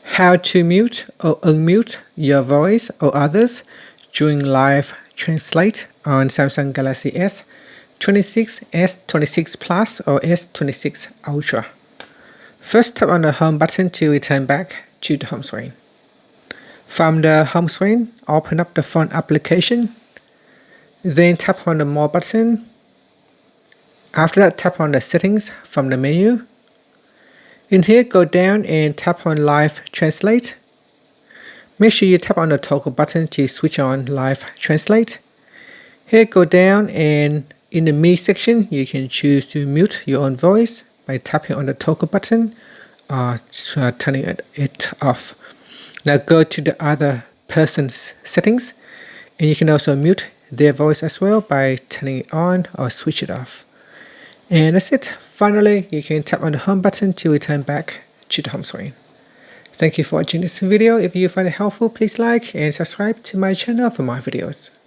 How to mute or unmute your voice or others during live translate on Samsung Galaxy S26, S26 Plus or S26 Ultra. First, tap on the home button to return back to the home screen. From the home screen, open up the phone application. Then tap on the More button. After that, tap on the Settings from the menu. In here, go down and tap on Live Translate. Make sure you tap on the toggle button to switch on Live Translate. Here, go down and in the Me section, you can choose to mute your own voice by tapping on the toggle button or turning it off. Now go to the other person's settings, and you can also mute their voice as well by turning it on or switch it off. And that's it. Finally, you can tap on the home button to return back to the home screen. Thank you for watching this video. If you find it helpful, please like and subscribe to my channel for more videos.